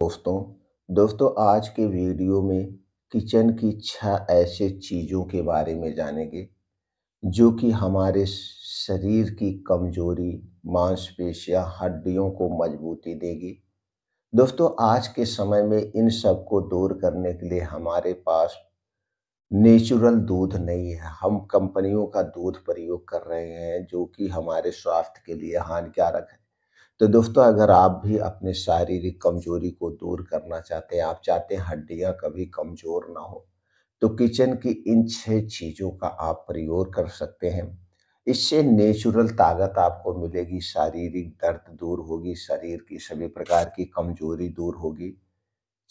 दोस्तों दोस्तों आज के वीडियो में किचन की 6 ऐसे चीज़ों के बारे में जानेंगे जो कि हमारे शरीर की कमजोरी, मांसपेशियां, हड्डियों को मजबूती देगी। दोस्तों आज के समय में इन सब को दूर करने के लिए हमारे पास नेचुरल दूध नहीं है। हम कंपनियों का दूध प्रयोग कर रहे हैं जो कि हमारे स्वास्थ्य के लिए हानिकारक है। तो दोस्तों अगर आप भी अपने शारीरिक कमजोरी को दूर करना चाहते हैं, आप चाहते हैं हड्डियां कभी कमजोर ना हो, तो किचन की इन 6 चीज़ों का आप प्रयोग कर सकते हैं। इससे नेचुरल ताकत आपको मिलेगी, शारीरिक दर्द दूर होगी, शरीर की सभी प्रकार की कमजोरी दूर होगी।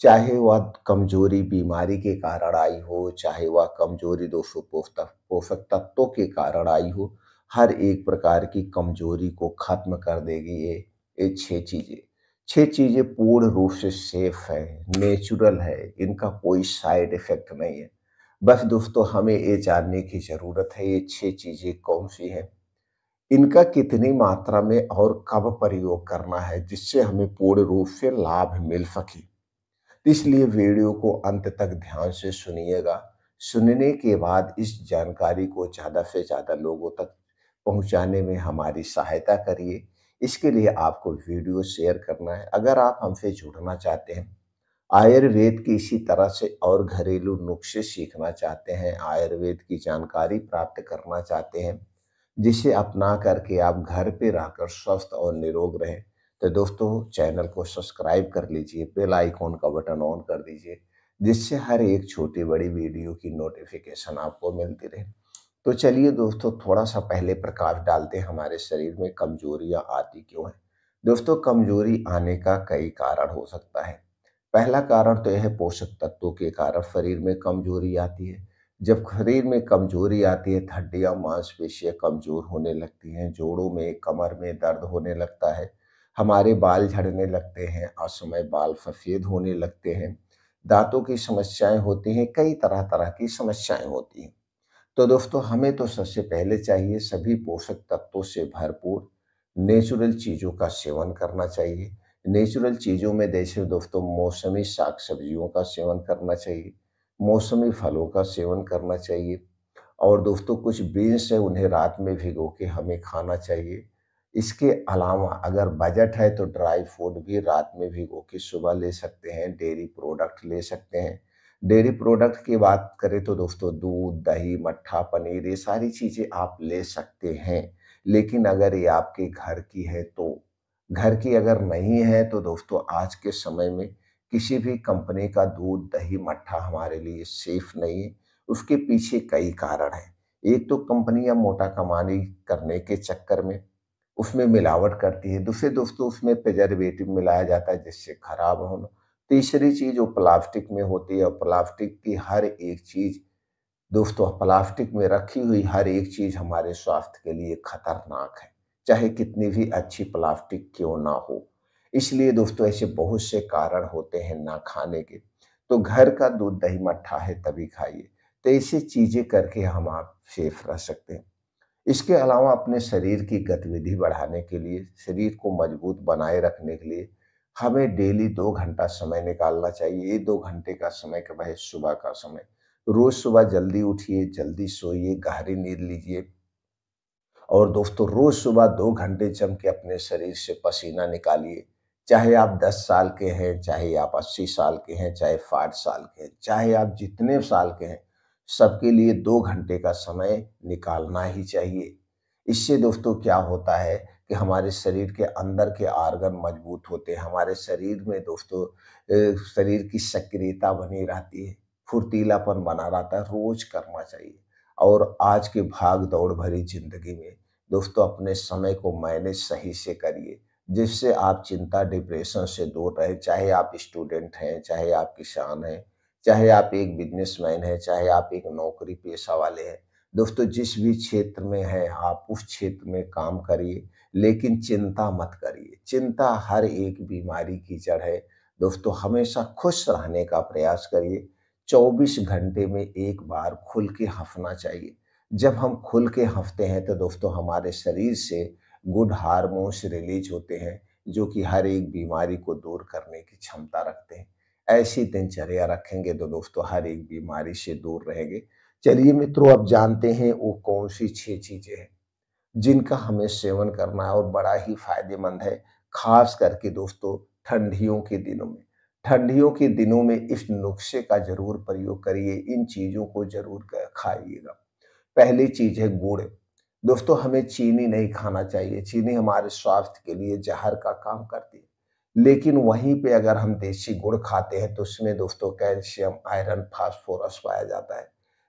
चाहे वह कमजोरी बीमारी के कारण आई हो, चाहे वह कमजोरी दोषों पोषक पोषक तत्वों के कारण आई हो, हर एक प्रकार की कमजोरी को खत्म कर देगी ये 6 चीज़ें। 6 चीज़ें पूर्ण रूप से सेफ है, नेचुरल है, इनका कोई साइड इफ़ेक्ट नहीं है। बस दोस्तों हमें ये जानने की ज़रूरत है ये 6 चीज़ें कौन-सी हैं, इनका कितनी मात्रा में और कब प्रयोग करना है जिससे हमें पूर्ण रूप से लाभ मिल सके। इसलिए वीडियो को अंत तक ध्यान से सुनिएगा। सुनने के बाद इस जानकारी को ज़्यादा से ज़्यादा लोगों तक पहुँचाने में हमारी सहायता करिए। इसके लिए आपको वीडियो शेयर करना है। अगर आप हमसे जुड़ना चाहते हैं, आयुर्वेद की इसी तरह से और घरेलू नुस्खे सीखना चाहते हैं, आयुर्वेद की जानकारी प्राप्त करना चाहते हैं, जिसे अपना करके आप घर पे रहकर स्वस्थ और निरोग रहें, तो दोस्तों चैनल को सब्सक्राइब कर लीजिए, बेल आइकॉन का बटन ऑन कर दीजिए, जिससे हर एक छोटी बड़ी वीडियो की नोटिफिकेशन आपको मिलती रहे। तो चलिए दोस्तों थोड़ा सा पहले प्रकाश डालते हैं हमारे शरीर में कमजोरियां आती क्यों हैं। दोस्तों कमजोरी आने का कई कारण हो सकता है। पहला कारण तो यह है पोषक तत्वों के कारण शरीर में कमजोरी आती है। जब शरीर में कमजोरी आती है, हड्डियां मांसपेशियां कमजोर होने लगती हैं, जोड़ों में कमर में दर्द होने लगता है, हमारे बाल झड़ने लगते हैं, असमय बाल सफेद होने लगते हैं, दांतों की समस्याएं होती हैं, कई तरह तरह की समस्याएं होती हैं। तो दोस्तों हमें तो सबसे पहले चाहिए सभी पोषक तत्वों से भरपूर नेचुरल चीज़ों का सेवन करना चाहिए। नेचुरल चीज़ों में जैसे दोस्तों मौसमी साग सब्जियों का सेवन करना चाहिए, मौसमी फलों का सेवन करना चाहिए, और दोस्तों कुछ बीन्स है उन्हें रात में भिगो के हमें खाना चाहिए। इसके अलावा अगर बजट है तो ड्राई फ्रूट भी रात में भिगो के सुबह ले सकते हैं, डेयरी प्रोडक्ट ले सकते हैं। डेयरी प्रोडक्ट की बात करें तो दोस्तों दूध, दही, मट्ठा, पनीर ये सारी चीज़ें आप ले सकते हैं। लेकिन अगर ये आपके घर की है तो, घर की अगर नहीं है तो दोस्तों आज के समय में किसी भी कंपनी का दूध, दही, मट्ठा हमारे लिए सेफ नहीं है। उसके पीछे कई कारण हैं। एक तो कंपनियां मोटा कमानी करने के चक्कर में उसमें मिलावट करती है। दूसरे दोस्तों उसमें प्रिजर्वेटिव मिलाया जाता है जिससे खराब होना। तीसरी चीज़ वो प्लास्टिक में होती है, और प्लास्टिक की हर एक चीज़ दोस्तों, प्लास्टिक में रखी हुई हर एक चीज़ हमारे स्वास्थ्य के लिए खतरनाक है, चाहे कितनी भी अच्छी प्लास्टिक क्यों ना हो। इसलिए दोस्तों ऐसे बहुत से कारण होते हैं ना खाने के। तो घर का दूध, दही, मट्ठा है तभी खाइए। तो ऐसी चीज़ें करके हम आप सेफ रह सकते हैं। इसके अलावा अपने शरीर की गतिविधि बढ़ाने के लिए, शरीर को मजबूत बनाए रखने के लिए हमें डेली 2 घंटा समय निकालना चाहिए। ये 2 घंटे का समय क्या है, सुबह का समय। रोज़ सुबह जल्दी उठिए, जल्दी सोइए, गहरी नींद लीजिए, और दोस्तों रोज सुबह 2 घंटे जम के अपने शरीर से पसीना निकालिए। चाहे आप 10 साल के हैं, चाहे आप 80 साल के हैं, चाहे 60 साल के हैं, चाहे आप जितने साल के हैं, सबके लिए 2 घंटे का समय निकालना ही चाहिए। इससे दोस्तों क्या होता है कि हमारे शरीर के अंदर के ऑर्गन मजबूत होते हैं। हमारे शरीर में दोस्तों शरीर की सक्रियता बनी रहती है, फुर्तीलापन बना रहता है, रोज करना चाहिए। और आज की भाग-दौड़ भरी ज़िंदगी में दोस्तों अपने समय को मैनेज सही से करिए, जिससे आप चिंता, डिप्रेशन से दूर रहें। चाहे आप स्टूडेंट हैं, चाहे आप किसान हैं, चाहे आप एक बिज़नेसमैन हैं, चाहे आप एक नौकरी पेशा वाले हैं। दोस्तों जिस भी क्षेत्र में हैं, आप उस क्षेत्र में काम करिए, लेकिन चिंता मत करिए। चिंता हर एक बीमारी की जड़ है। दोस्तों हमेशा खुश रहने का प्रयास करिए। 24 घंटे में एक बार खुल के हँसना चाहिए। जब हम खुल के हँसते हैं तो दोस्तों हमारे शरीर से गुड हार्मोन्स रिलीज होते हैं। जो कि हर एक बीमारी को दूर करने की क्षमता रखते हैं। ऐसी दिनचर्या रखेंगे तो दोस्तों हर एक बीमारी से दूर रहेंगे। चलिए मित्रों, अब जानते हैं वो कौन-सी 6 चीज़ें हैं, जिनका हमें सेवन करना है और बड़ा ही फ़ायदेमंद है, ख़ास करके दोस्तों ठंडियों के दिनों में। ठंडियों के दिनों में इस नुस्खे का ज़रूर प्रयोग करिए, इन चीज़ों को ज़रूर क खाइएगा। पहली चीज़ है गुड़। दोस्तों हमें चीनी नहीं खाना चाहिए, चीनी हमारे स्वास्थ्य के लिए ज़हर का काम करती है। लेकिन वहीं पे अगर हम देसी गुड़ खाते हैं तो उसमें दोस्तों कैल्शियम, आयरन, फास्फोरस पाया जाता है,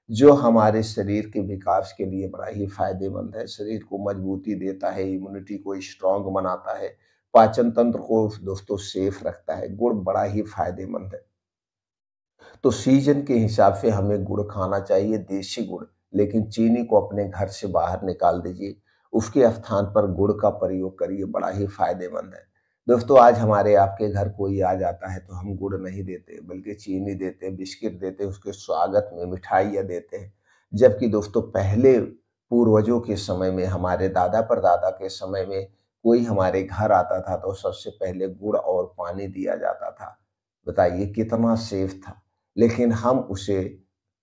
जो हमारे शरीर के विकास के लिए बड़ा ही फ़ायदेमंद है। शरीर को मजबूती देता है, इम्यूनिटी को स्ट्रॉन्ग बनाता है, पाचन तंत्र को दोस्तों सेफ रखता है। गुड़ बड़ा ही फ़ायदेमंद है। तो सीजन के हिसाब से हमें गुड़ खाना चाहिए, देसी गुड़, लेकिन चीनी को अपने घर से बाहर निकाल दीजिए। उसके स्थान पर गुड़ का प्रयोग करिए, बड़ा ही फ़ायदेमंद है। दोस्तों आज हमारे आपके घर कोई आ जाता है तो हम गुड़ नहीं देते, बल्कि चीनी देते हैं, बिस्किट देते हैं, उसके स्वागत में मिठाइयाँ देते हैं। जबकि दोस्तों पहले पूर्वजों के समय में, हमारे दादा-परदादा के समय में कोई हमारे घर आता था तो सबसे पहले गुड़ और पानी दिया जाता था। बताइए कितना सेफ था। लेकिन हम उसे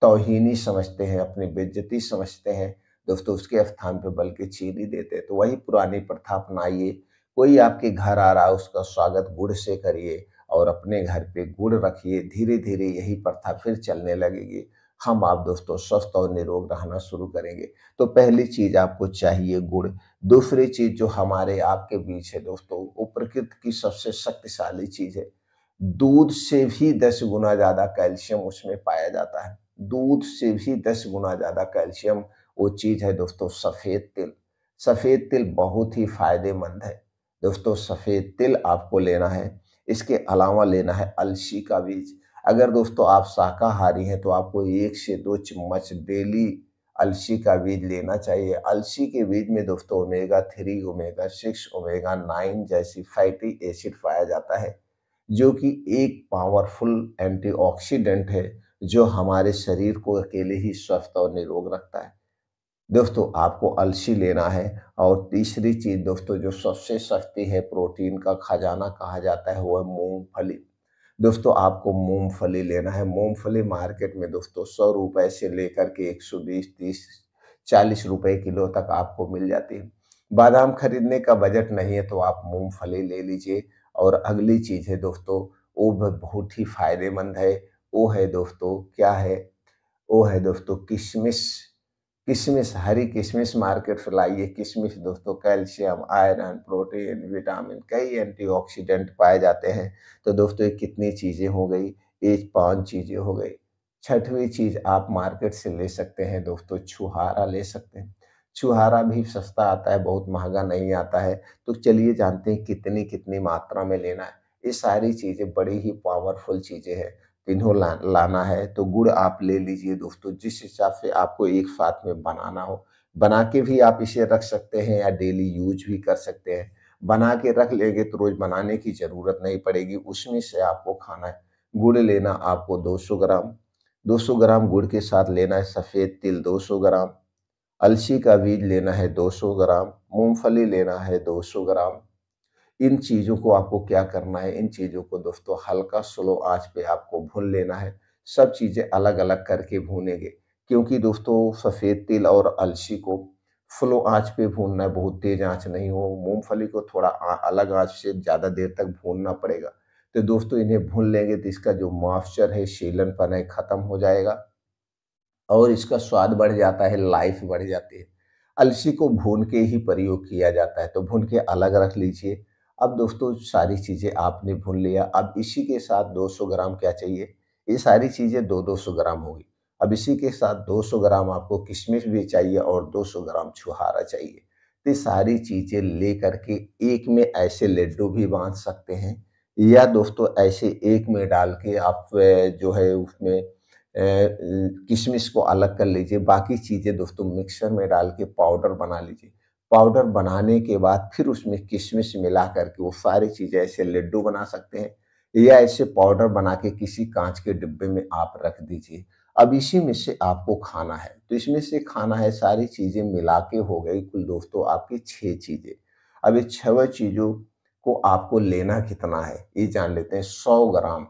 तौहीनी समझते हैं, अपनी बेइज्जती समझते हैं। दोस्तों उसके स्थान पे बल्कि चीनी देते हैं। तो वही पुरानी प्रथा अपनाइए। कोई आपके घर आ रहा है उसका स्वागत गुड़ से करिए और अपने घर पे गुड़ रखिए। धीरे-धीरे यही प्रथा फिर चलने लगेगी। हम आप दोस्तों स्वस्थ और निरोग रहना शुरू करेंगे। तो पहली चीज़ आपको चाहिए गुड़। दूसरी चीज़ जो हमारे आपके बीच है दोस्तों, वो प्रकृति की सबसे शक्तिशाली चीज़ है। दूध से भी 10 गुना ज़्यादा कैल्शियम उसमें पाया जाता है। दूध से भी 10 गुना ज़्यादा कैल्शियम वो चीज़ है दोस्तों सफ़ेद तिल। सफ़ेद तिल बहुत ही फ़ायदेमंद है। दोस्तों सफ़ेद तिल आपको लेना है। इसके अलावा लेना है अलसी का बीज। अगर दोस्तों आप शाकाहारी हैं तो आपको 1 से 2 चम्मच डेली अलसी का बीज लेना चाहिए। अलसी के बीज में दोस्तों ओमेगा 3, ओमेगा 6, ओमेगा 9 जैसी फैटी एसिड पाया जाता है, जो कि एक पावरफुल एंटीऑक्सीडेंट है, जो हमारे शरीर को अकेले ही स्वस्थ और निरोग रखता है। दोस्तों आपको अलसी लेना है। और तीसरी चीज़ दोस्तों जो सबसे सस्ती है, प्रोटीन का खजाना कहा जाता है, वो है मूँगफली। दोस्तों आपको मूँगफली लेना है। मूँगफली मार्केट में दोस्तों ₹100 से लेकर के 120, 30, ₹40 किलो तक आपको मिल जाती है। बादाम खरीदने का बजट नहीं है तो आप मूँगफली ले लीजिए। और अगली चीज़ है दोस्तों, वो बहुत ही फ़ायदेमंद है। वो है दोस्तों क्या है? वो है दोस्तों किशमिश। किशमिश, हरी किशमिश मार्केट से लाइए। किशमिश दोस्तों कैल्शियम, आयरन, प्रोटीन, विटामिन, कई एंटीऑक्सीडेंट पाए जाते हैं। तो दोस्तों ये कितनी चीज़ें हो गई? ये 5 चीज़ें हो गई। छठवीं चीज़ आप मार्केट से ले सकते हैं दोस्तों, छुहारा ले सकते हैं। छुहारा भी सस्ता आता है, बहुत महँगा नहीं आता है। तो चलिए जानते हैं कितनी-कितनी मात्रा में लेना है। ये सारी चीज़ें बड़ी ही पावरफुल चीज़ें हैं। तीनों लाना है तो गुड़ आप ले लीजिए दोस्तों, जिस हिसाब से आपको एक साथ में बनाना हो। बना के भी आप इसे रख सकते हैं या डेली यूज़ भी कर सकते हैं। बना के रख लेंगे तो रोज़ बनाने की ज़रूरत नहीं पड़ेगी, उसमें से आपको खाना है। गुड़ लेना आपको 200 ग्राम। 200 ग्राम गुड़ के साथ लेना है सफ़ेद तिल 200 ग्राम। अलसी का बीज लेना है 200 ग्राम। मूँगफली लेना है 200 ग्राम। इन चीज़ों को आपको क्या करना है, इन चीज़ों को दोस्तों हल्का स्लो आँच पे आपको भून लेना है। सब चीज़ें अलग-अलग करके भूनेंगे, क्योंकि दोस्तों सफ़ेद तिल और अलसी को स्लो आँच पे भूनना है, बहुत तेज़ आँच नहीं हो। मूँगफली को थोड़ा अलग आँच से ज़्यादा देर तक भूनना पड़ेगा। तो दोस्तों इन्हें भून लेंगे तो इसका जो मॉइस्चर है, सीलनपन है, खत्म हो जाएगा और इसका स्वाद बढ़ जाता है, लाइफ बढ़ जाती है। अलसी को भून के ही प्रयोग किया जाता है, तो भून के अलग रख लीजिए। अब दोस्तों सारी चीज़ें आपने भून लिया, अब इसी के साथ 200 ग्राम क्या चाहिए? ये सारी चीज़ें 2-200 ग्राम होगी। अब इसी के साथ 200 ग्राम आपको किशमिश भी चाहिए और 200 ग्राम छुहारा चाहिए। तो ये सारी चीज़ें ले कर के एक में ऐसे लड्डू भी बाँध सकते हैं, या दोस्तों ऐसे एक में डाल के आप जो है उसमें किशमिश को अलग कर लीजिए, बाकी चीज़ें दोस्तों मिक्सर में डाल के पाउडर बना लीजिए। पाउडर बनाने के बाद फिर उसमें किशमिश मिला कर के वो सारी चीज़ें ऐसे लड्डू बना सकते हैं, या ऐसे पाउडर बना के किसी काँच के डिब्बे में आप रख दीजिए। अब इसी में से आपको खाना है, तो इसमें से खाना है, सारी चीज़ें मिला के हो गई कुल दोस्तों आपकी 6 चीज़ें। अब ये 6 चीज़ों को आपको लेना कितना है, ये जान लेते हैं। 100 ग्राम,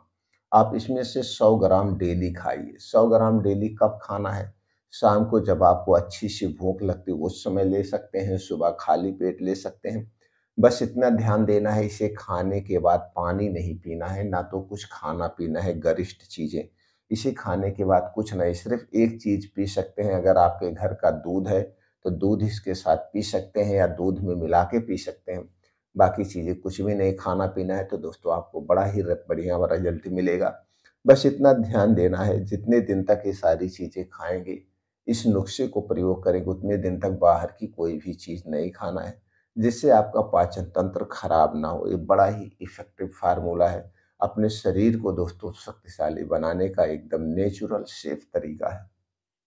आप इसमें से 100 ग्राम डेली खाइए। 100 ग्राम डेली कब खाना है? शाम को जब आपको अच्छी सी भूख लगती है उस समय ले सकते हैं, सुबह खाली पेट ले सकते हैं। बस इतना ध्यान देना है, इसे खाने के बाद पानी नहीं पीना है, ना तो कुछ खाना-पीना है गरिष्ठ चीज़ें। इसे खाने के बाद कुछ नहीं, सिर्फ़ एक चीज़ पी सकते हैं। अगर आपके घर का दूध है, तो दूध इसके साथ पी सकते हैं या दूध में मिला के पी सकते हैं। बाकी चीज़ें कुछ भी नहीं, खाना-पीना है तो दोस्तों आपको बड़ा ही बढ़िया रिज़ल्ट मिलेगा। बस इतना ध्यान देना है, जितने दिन तक ये सारी चीज़ें खाएँगे, इस नुस्खे को प्रयोग करेंगे, उतने दिन तक बाहर की कोई भी चीज़ नहीं खाना है, जिससे आपका पाचन तंत्र खराब ना हो। ये बड़ा ही इफ़ेक्टिव फ़ॉर्मूला है। अपने शरीर को दोस्तों शक्तिशाली बनाने का एकदम नेचुरल सेफ तरीका है।